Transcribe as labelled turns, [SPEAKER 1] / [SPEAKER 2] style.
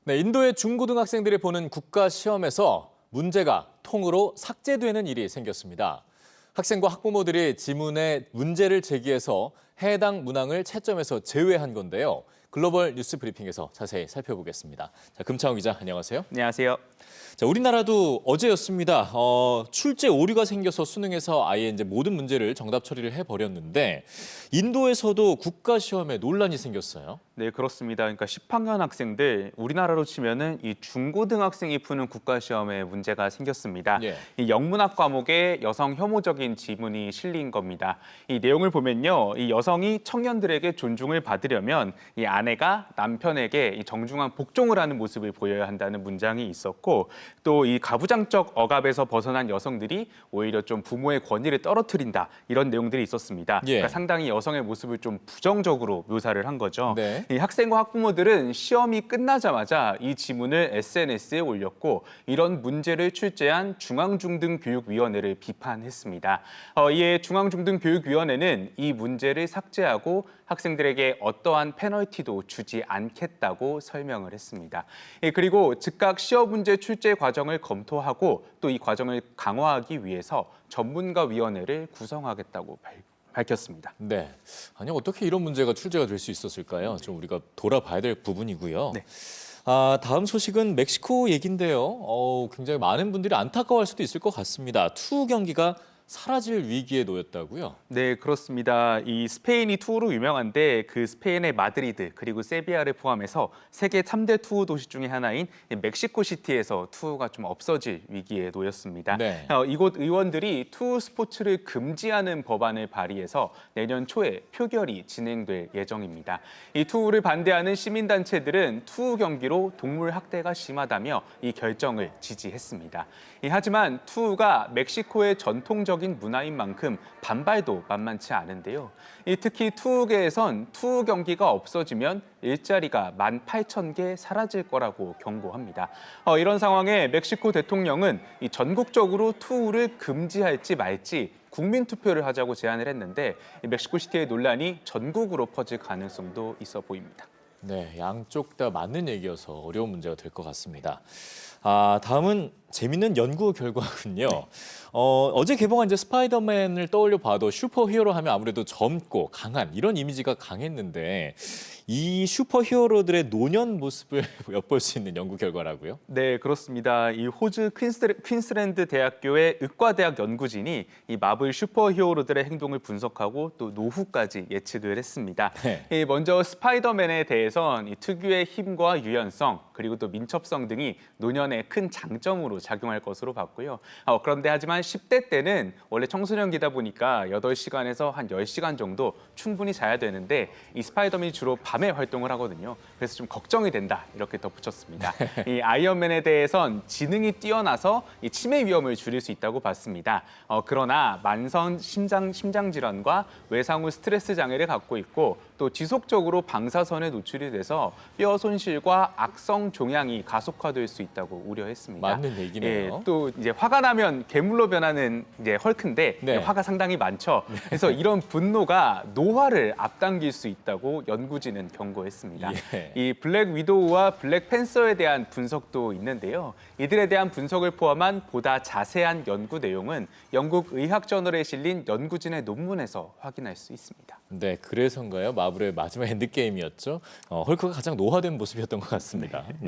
[SPEAKER 1] 네, 인도의 중고등학생들이 보는 국가 시험에서 문제가 통으로 삭제되는 일이 생겼습니다. 학생과 학부모들이 지문에 문제를 제기해서 해당 문항을 채점에서 제외한 건데요. 글로벌 뉴스 브리핑에서 자세히 살펴보겠습니다. 자, 금창호 기자, 안녕하세요.
[SPEAKER 2] 안녕하세요.
[SPEAKER 1] 자, 우리나라도 어제였습니다. 출제 오류가 생겨서 수능에서 아예 이제 모든 문제를 정답 처리를 해버렸는데 인도에서도 국가 시험에 논란이 생겼어요.
[SPEAKER 2] 네, 그렇습니다. 그러니까 10학년 학생들, 우리나라로 치면은 이 중고등학생이 푸는 국가시험에 문제가 생겼습니다.
[SPEAKER 1] 예.
[SPEAKER 2] 이 영문학 과목에 여성 혐오적인 지문이 실린 겁니다. 이 내용을 보면요, 이 여성이 청년들에게 존중을 받으려면 이 아내가 남편에게 이 정중한 복종을 하는 모습을 보여야 한다는 문장이 있었고, 또 이 가부장적 억압에서 벗어난 여성들이 오히려 좀 부모의 권위를 떨어뜨린다, 이런 내용들이 있었습니다.
[SPEAKER 1] 예.
[SPEAKER 2] 그러니까 상당히 여성의 모습을 좀 부정적으로 묘사를 한 거죠.
[SPEAKER 1] 네.
[SPEAKER 2] 이 학생과 학부모들은 시험이 끝나자마자 이 지문을 SNS에 올렸고 이런 문제를 출제한 중앙중등교육위원회를 비판했습니다. 이에 중앙중등교육위원회는 이 문제를 삭제하고 학생들에게 어떠한 페널티도 주지 않겠다고 설명을 했습니다. 그리고 즉각 시험 문제 출제 과정을 검토하고 또 이 과정을 강화하기 위해서 전문가위원회를 구성하겠다고 밝혔습니다.
[SPEAKER 1] 네. 아니, 어떻게 이런 문제가 출제가 될 수 있었을까요? 좀 우리가 돌아봐야 될 부분이고요.
[SPEAKER 2] 네.
[SPEAKER 1] 다음 소식은 멕시코 얘긴데요. 굉장히 많은 분들이 안타까워할 수도 있을 것 같습니다. 투 경기가 사라질 위기에 놓였다고요?
[SPEAKER 2] 네, 그렇습니다. 이 스페인이 투어로 유명한데 그 스페인의 마드리드 그리고 세비야를 포함해서 세계 3대 투어 도시 중에 하나인 멕시코시티에서 투어가 좀 없어질 위기에 놓였습니다.
[SPEAKER 1] 네.
[SPEAKER 2] 이곳 의원들이 투어 스포츠를 금지하는 법안을 발의해서 내년 초에 표결이 진행될 예정입니다. 이 투어를 반대하는 시민단체들은 투어 경기로 동물 학대가 심하다며 이 결정을 지지했습니다. 하지만 투어가 멕시코의 전통적인 문화인 만큼 반발도 만만치 않은데요. 특히 투어계에선 투어 경기가 없어지면 일자리가 18,000개 사라질 거라고 경고합니다. 이런 상황에 멕시코 대통령은 전국적으로 투어를 금지할지 말지 국민 투표를 하자고 제안을 했는데 멕시코시티의 논란이 전국으로 퍼질 가능성도 있어 보입니다.
[SPEAKER 1] 네, 양쪽 다 맞는 얘기여서 어려운 문제가 될 것 같습니다. 다음은 재밌는 연구 결과군요.
[SPEAKER 2] 네.
[SPEAKER 1] 어제 개봉한 이제 스파이더맨을 떠올려 봐도 슈퍼히어로 하면 아무래도 젊고 강한 이런 이미지가 강했는데 이 슈퍼히어로들의 노년 모습을 엿볼 수 있는 연구 결과라고요?
[SPEAKER 2] 네, 그렇습니다. 이 호주 퀸스랜드 대학교의 의과대학 연구진이 이 마블 슈퍼히어로들의 행동을 분석하고 또 노후까지 예측을 했습니다.
[SPEAKER 1] 네.
[SPEAKER 2] 먼저 스파이더맨에 대해선 이 특유의 힘과 유연성 그리고 또 민첩성 등이 노년에 큰 장점으로 작용할 것으로 봤고요. 그런데 하지만 10대 때는 원래 청소년기다 보니까 8시간에서 한 10시간 정도 충분히 자야 되는데 이 스파이더맨이 주로 밤에 활동을 하거든요. 그래서 좀 걱정이 된다 이렇게 덧붙였습니다. 이 아이언맨에 대해선 지능이 뛰어나서 이 치매 위험을 줄일 수 있다고 봤습니다. 그러나 만성 심장 질환과 외상 후 스트레스 장애를 갖고 있고 또 지속적으로 방사선에 노출이 돼서 뼈 손실과 악성 종양이 가속화될 수 있다고 우려했습니다.
[SPEAKER 1] 맞는 얘기네요.
[SPEAKER 2] 또 이제 화가 나면 괴물로 변하는 이제 헐크인데
[SPEAKER 1] 네.
[SPEAKER 2] 화가 상당히 많죠. 그래서 이런 분노가 노화를 앞당길 수 있다고 연구진은 경고했습니다.
[SPEAKER 1] 예.
[SPEAKER 2] 이 블랙 위도우와 블랙 팬서에 대한 분석도 있는데요. 이들에 대한 분석을 포함한 보다 자세한 연구 내용은 영국 의학 저널에 실린 연구진의 논문에서 확인할 수 있습니다.
[SPEAKER 1] 네, 그래서인가요? 마블의 마지막 엔드게임이었죠. 헐크가 가장 노화된 모습이었던 것 같습니다. 네.